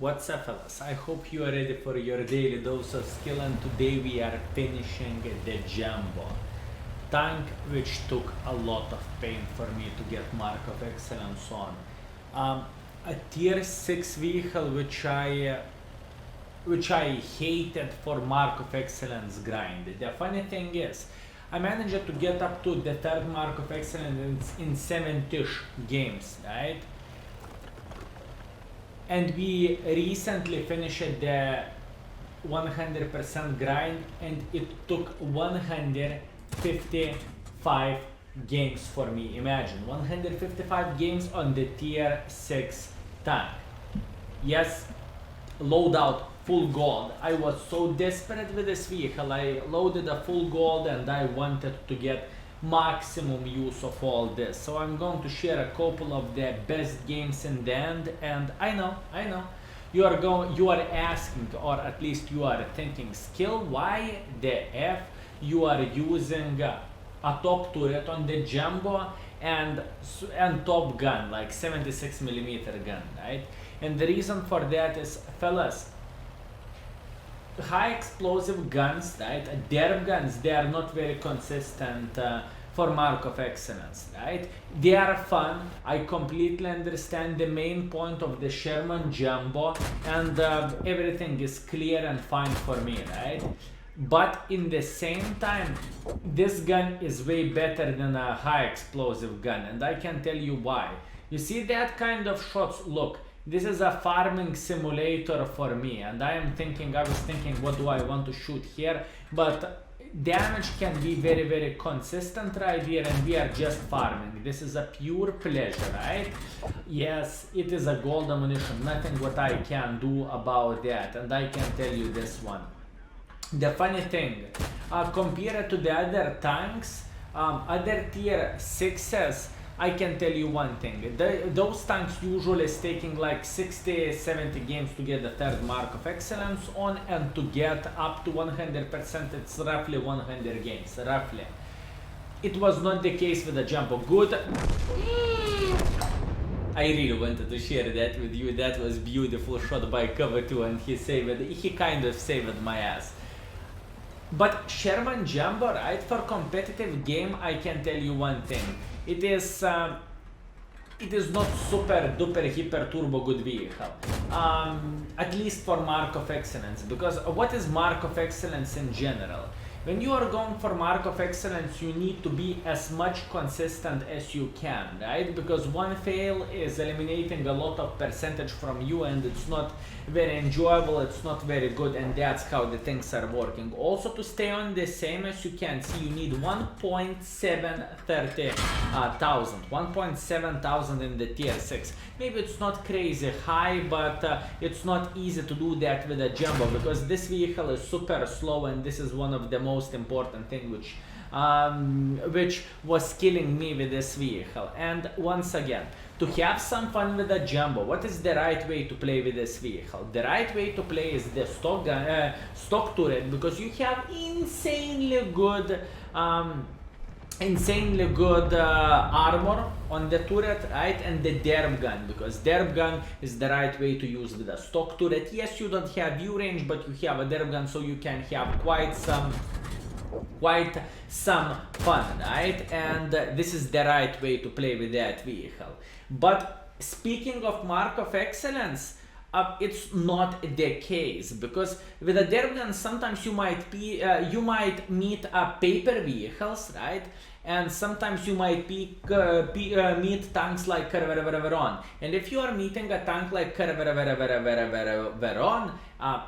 What's up, fellas? I hope you are ready for your daily dose of skill, and today we are finishing the Jumbo tank, which took a lot of pain for me to get Mark of Excellence on. A tier 6 vehicle which I hated for Mark of Excellence grind. The funny thing is, I managed to get up to the third Mark of Excellence in 7-ish games, right? And we recently finished the 100% grind, and it took 155 games for me. Imagine 155 games on the tier 6 tank. Yes, loadout full gold. I was so desperate with this vehicle. I loaded a full gold and I wanted to get maximum use of all this. So I'm going to share a couple of the best games in the end. And I know you are asking, or at least you are thinking, skill, why the F you are using a top turret on the Jumbo and top gun, like 76mm gun, right? And the reason for that is, fellas, high explosive guns, right? Derp guns, they are not very consistent for Mark of Excellence, right? They are fun. I completely understand the main point of the Sherman Jumbo, and everything is clear and fine for me, right? But in the same time, this gun is way better than a high explosive gun, and I can tell you why. You see that kind of shots? Look, this is a farming simulator for me, and I was thinking, what do I want to shoot here? But damage can be very consistent right here, and we are just farming. This is a pure pleasure, right? Yes, it is a gold ammunition, nothing what I can do about that, and I can tell you this one. The funny thing, compared to the other tanks, other tier 6s, I can tell you one thing. Those tanks usually is taking like 60-70 games to get the third Mark of Excellence on, and to get up to 100% it's roughly 100 games, roughly. It was not the case with the Jumbo. Good. I really wanted to share that with you. That was beautiful shot by cover 2, and he kind of saved my ass. But Sherman Jumbo, right, for competitive game, I can tell you one thing. It is not super duper hyper turbo good vehicle, at least for Mark of Excellence. Because what is Mark of Excellence in general? When you are going for Mark of Excellence, you need to be as much consistent as you can, right? Because one fail is eliminating a lot of percentage from you, and it's not very enjoyable, it's not very good, and that's how the things are working. Also, to stay on the same, as you can see, you need 1.7 thousand in the tier 6. Maybe it's not crazy high, but it's not easy to do that with a Jumbo, because this vehicle is super slow, and this is one of the most important thing which was killing me with this vehicle. And once again, to have some fun with a Jumbo, what is the right way to play with this vehicle? The right way to play is the stock turret, because you have insanely good armor on the turret, right? And the derp gun, because derp gun is the right way to use with a stock turret. Yes, you don't have view range, but you have a derp gun, so you can have quite some fun, right? And this is the right way to play with that vehicle. But speaking of Mark of Excellence, it's not the case, because with a derp gun sometimes you might meet paper vehicles, right? And sometimes you might meet tanks like WROOONG. And if you are meeting a tank like WROOONG,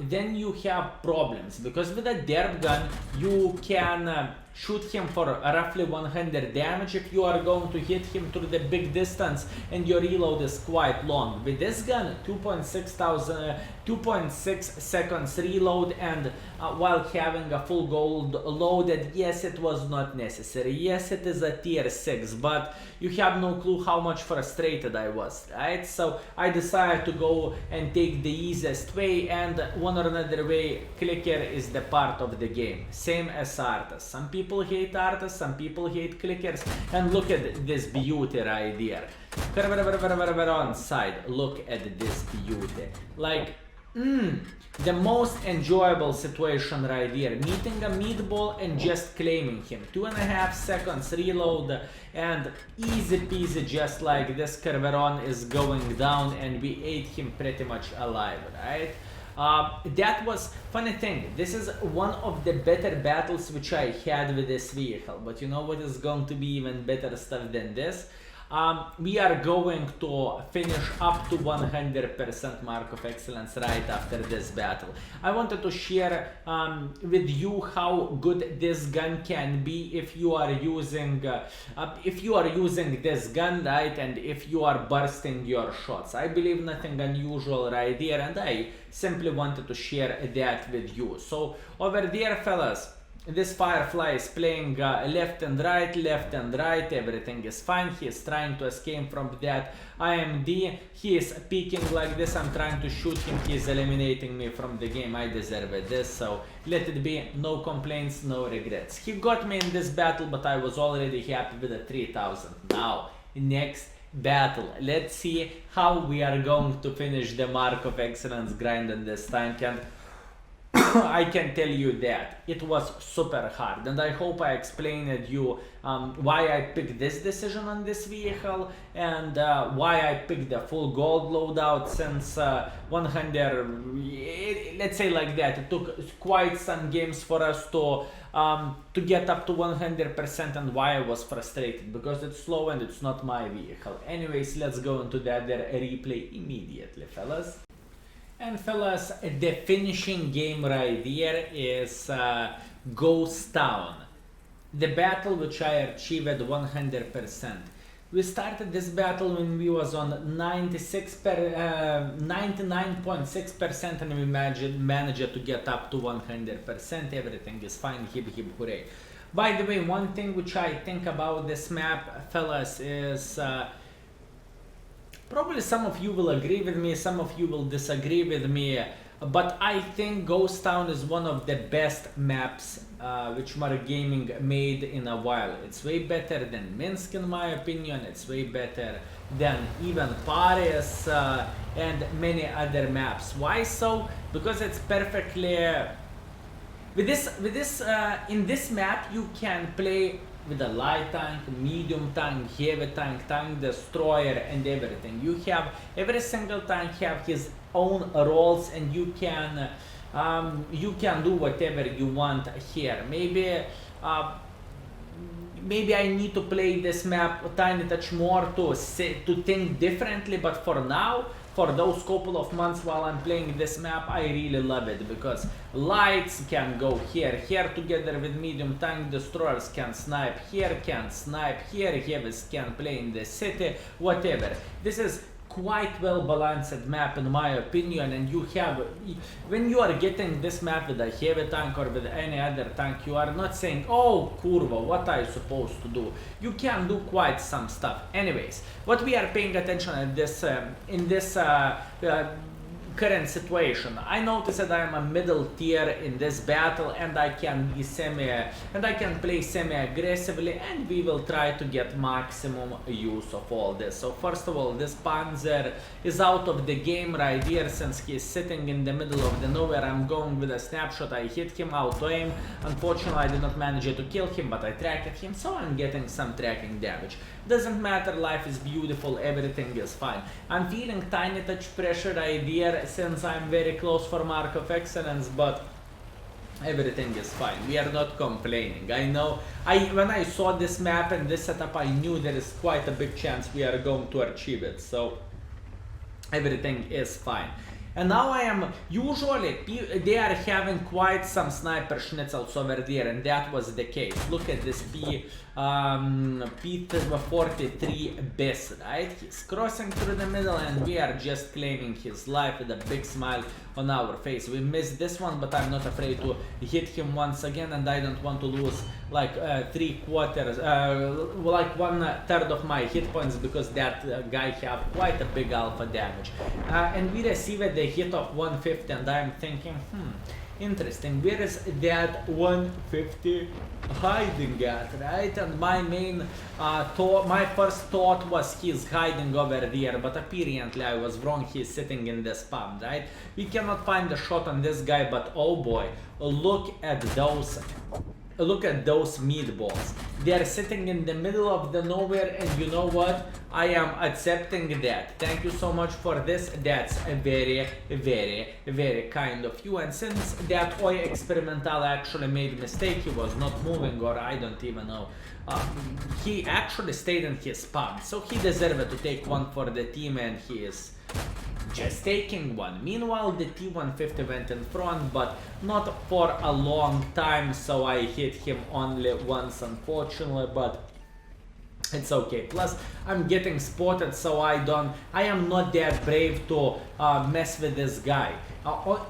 then you have problems, because with a derp gun you can shoot him for roughly 100 damage if you are going to hit him through the big distance, and your reload is quite long. With this gun, 2.6 seconds reload, and while having a full gold loaded, yes, it was not necessary. Yes, it is a tier 6, but you have no clue how much frustrated I was, right? So I decided to go and take the easiest way, and one or another way, clicker is the part of the game, same as Arthas. Some people people hate artists, some people hate clickers. And look at this beauty right here. On side, look at this beauty. Like, the most enjoyable situation right here. Meeting a meatball and just claiming him. 2.5 seconds reload and easy peasy, just like this. Kerberon is going down and we ate him pretty much alive, right? That was funny thing. This is one of the better battles which I had with this vehicle. But you know what is going to be even better stuff than this? We are going to finish up to 100% mark of excellence right after this battle. I wanted to share with you how good this gun can be if you are using this gun, right, and if you are bursting your shots. I believe nothing unusual right here, and I simply wanted to share that with you. So over there, fellas, this Firefly is playing left and right, everything is fine. He is trying to escape from that IMD. He is peeking like this, I'm trying to shoot him, he is eliminating me from the game. I deserve this, so let it be. No complaints, no regrets. He got me in this battle, but I was already happy with the 3000. Now, next battle. Let's see how we are going to finish the mark of excellence grind in this tank, and I can tell you that it was super hard, and I hope I explained you why I picked this decision on this vehicle and why I picked the full gold loadout, since 100, let's say like that, it took quite some games for us to get up to 100%, and why I was frustrated, because it's slow and it's not my vehicle. Anyways, let's go into that replay immediately, fellas. And fellas, the finishing game right here is Ghost Town. The battle which I achieved 100%. We started this battle when we was on 99.6% and we managed to get up to 100%. Everything is fine, hip hip hooray. By the way, one thing which I think about this map, fellas, is probably some of you will agree with me, some of you will disagree with me, but I think Ghost Town is one of the best maps which Gaming made in a while. It's way better than Minsk in my opinion, it's way better than even Paris and many other maps. Why so? Because it's perfectly... in this map you can play with a light tank, medium tank, heavy tank, tank destroyer and everything. You have, every single tank have his own roles, and you can do whatever you want here. Maybe I need to play this map a tiny touch more to think differently, but for now, for those couple of months while I'm playing this map, I really love it, because lights can go here together with medium tank, destroyers can snipe here, heavies can play in the city, whatever. This is quite well balanced map in my opinion, and you have, when you are getting this map with a heavy tank or with any other tank, you are not saying, oh kurva, what are you supposed to do? You can do quite some stuff. Anyways, what we are paying attention at this in this current situation, I noticed that I am a middle tier in this battle, and I can play semi-aggressively, and we will try to get maximum use of all this. So first of all, this Panzer is out of the game right here, since he is sitting in the middle of the nowhere. I'm going with a snapshot, I hit him, auto aim. Unfortunately, I did not manage to kill him, but I tracked him, so I'm getting some tracking damage. Doesn't matter, life is beautiful, everything is fine. I'm feeling tiny touch pressure right here, since I'm very close for mark of excellence, but everything is fine. We are not complaining. I know, when I saw this map and this setup, I knew there is quite a big chance we are going to achieve it, so everything is fine. And now I am, usually they are having quite some sniper schnitzels over there, and that was the case. Look at this P43 BIS, right? He's crossing through the middle, and we are just claiming his life with a big smile on our face. We missed this one, but I'm not afraid to hit him once again, and I don't want to lose like 1/3 of my hit points, because that guy have quite a big alpha damage. And we received the the hit of 150 and I'm thinking, interesting, where is that 150 hiding at, right? And my main my first thought was he's hiding over there, but apparently I was wrong, he's sitting in the spam, right? We cannot find the shot on this guy, but oh boy, look at those meatballs. They are sitting in the middle of the nowhere, and you know what? I am accepting that. Thank you so much for this. That's a very, very, very kind of you. And since that OI experimental actually made a mistake, he was not moving, or I don't even know. He actually stayed in his spot, so he deserved to take one for the team, and he is just taking one. Meanwhile, the T-150 went in front, but not for a long time, so I hit him only once, unfortunately, but it's okay. Plus, I'm getting spotted, so I am not that brave to mess with this guy.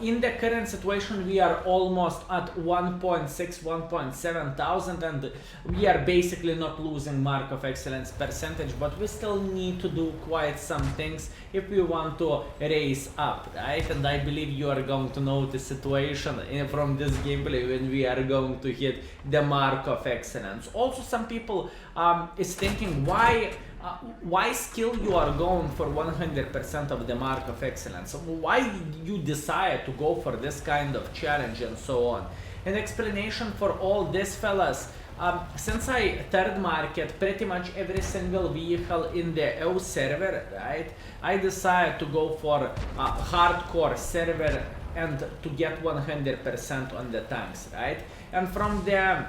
In the current situation, we are almost at 1.6, 1.7 thousand, and we are basically not losing mark of excellence percentage, but we still need to do quite some things if we want to raise up, right? And I believe you are going to know the situation from this gameplay when we are going to hit the mark of excellence. Also, some people is thinking why skill you are going for 100% of the mark of excellence? Why you decide to go for this kind of challenge and so on? An explanation for all this, fellas. Since I third market pretty much every single vehicle in the EU server, right? I decided to go for a hardcore server and to get 100% on the tanks, right? And from the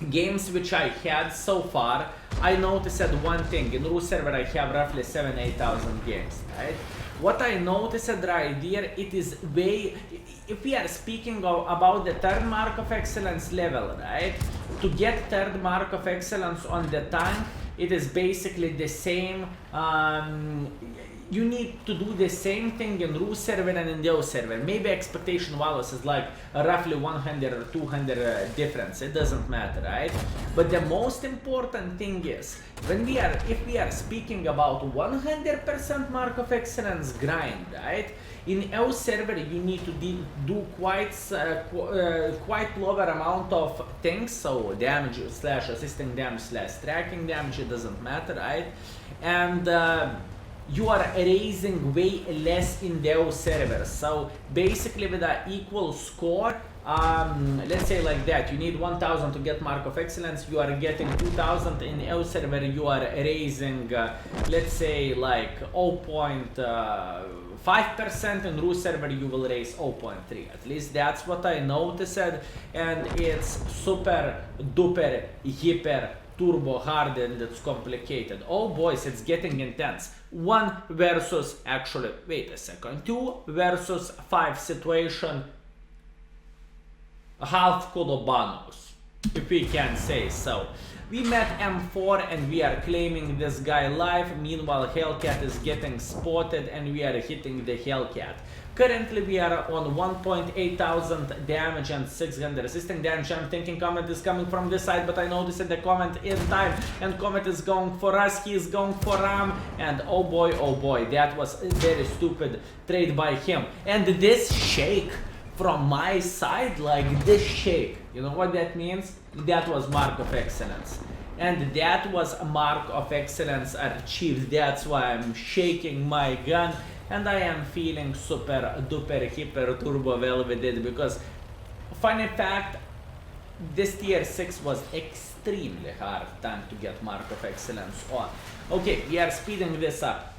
games which I had so far, I noticed one thing. In WROOONG server I have roughly 7,000-8,000 games, right? What I noticed right here, it is way, if we are speaking about the third mark of excellence level, right? To get third mark of excellence on the tank, it is basically the same. You need to do the same thing in WROOONG server and in the EU server. Maybe expectation values is like roughly 100 or 200 difference. It doesn't matter, right? But the most important thing is if we are speaking about 100% mark of excellence grind, right? In EU server, you need to do quite lower amount of things. So damage slash assisting damage slash tracking damage. It doesn't matter, right? And you are raising way less in the EU server. So basically with an equal score, let's say like that, you need 1000 to get mark of excellence, you are getting 2000 in EU server, you are raising let's say like 0.5%, in WROOONG server you will raise 0.3. At least that's what I noticed, and it's super duper hyper turbo hard and it's complicated. Oh boys, it's getting intense. 1 versus, actually, wait a second, 2 versus 5 situation, half Kolobanos, if we can say so. We met M4 and we are claiming this guy live. Meanwhile, Hellcat is getting spotted and we are hitting the Hellcat. Currently we are on 1.8 thousand damage and 600 resisting damage. I'm thinking Comet is coming from this side, but I noticed that the Comet in time and Comet is going for us, he is going for Ram, and oh boy, that was a very stupid trade by him. And this shake from my side, like this shake, you know what that means? That was mark of excellence. And that was a mark of excellence achieved. That's why I'm shaking my gun. And I am feeling super duper hyper turbo well with it, because funny fact, this tier 6 was extremely hard time to get mark of excellence on. Okay, we are speeding this up.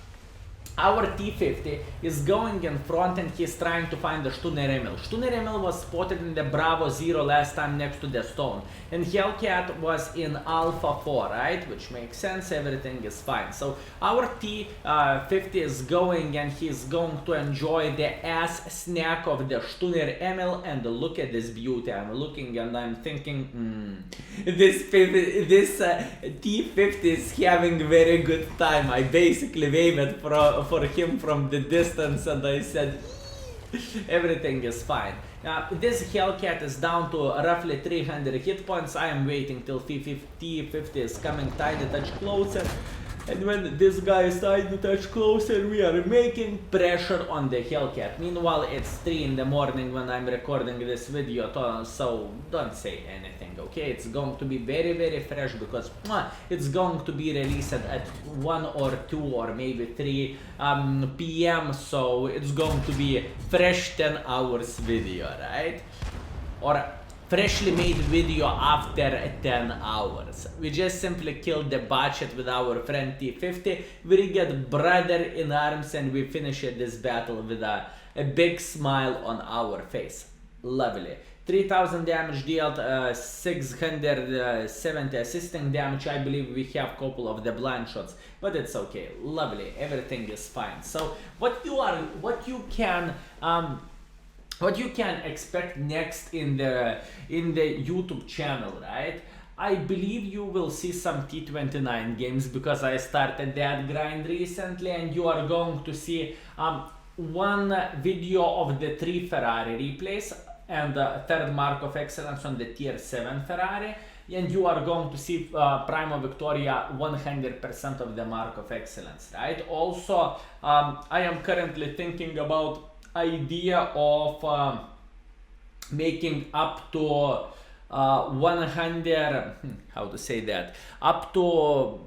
Our T-50 is going in front and he's trying to find the Stunner Emil. Stunner Emil was spotted in the Bravo 0 last time next to the stone. And Hellcat was in Alpha 4, right? Which makes sense, everything is fine. So our T-50 is going and he's going to enjoy the ass snack of the Stunner Emil. And look at this beauty. I'm looking and I'm thinking, this T-50 is having a very good time. I basically waved for him from the distance and I said everything is fine. This Hellcat is down to roughly 300 hit points. I am waiting till T-50 is coming tiny touch closer. And when this guy started to touch closer, we are making pressure on the Hellcat. Meanwhile, it's 3 in the morning when I'm recording this video, so don't say anything, okay? It's going to be very, very fresh because it's going to be released at 1 or 2 or maybe 3 p.m. So it's going to be fresh 10 hours video, right? Or freshly made video after 10 hours. We just simply killed the budget with our friend T50. We get brother in arms and we finish this battle with a big smile on our face. Lovely. 3000 damage dealt, 670 assisting damage. I believe we have a couple of the blind shots, but it's okay. Lovely. Everything is fine. So what you can expect next in the YouTube channel, right? I believe you will see some T29 games because I started that grind recently, and you are going to see one video of the 3 Ferrari replays and the 3rd mark of excellence on the tier 7 Ferrari, and you are going to see Primo Victoria 100% of the mark of excellence, right? Also, I am currently thinking about idea of making up to 100 how to say that, up to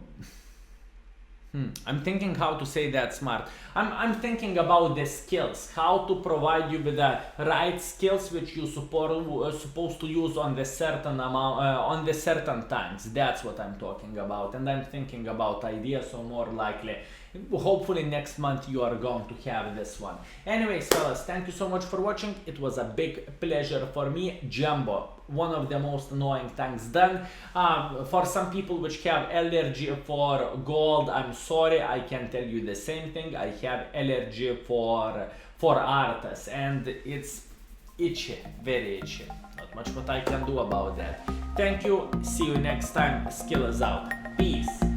I'm thinking how to say that smart. I'm thinking about the skills, how to provide you with the right skills which you supposed to use on the certain amount on the certain tanks. That's what I'm talking about, and I'm thinking about ideas, so more likely hopefully next month you are going to have this one. Anyways, fellas, thank you so much for watching. It was a big pleasure for me. Jumbo, one of the most annoying tanks done. For some people which have allergy for gold, I'm sorry, I can tell you the same thing. I have allergy for Arthas, and it's itchy, very itchy. Not much what I can do about that. Thank you, see you next time. Skill is out. Peace.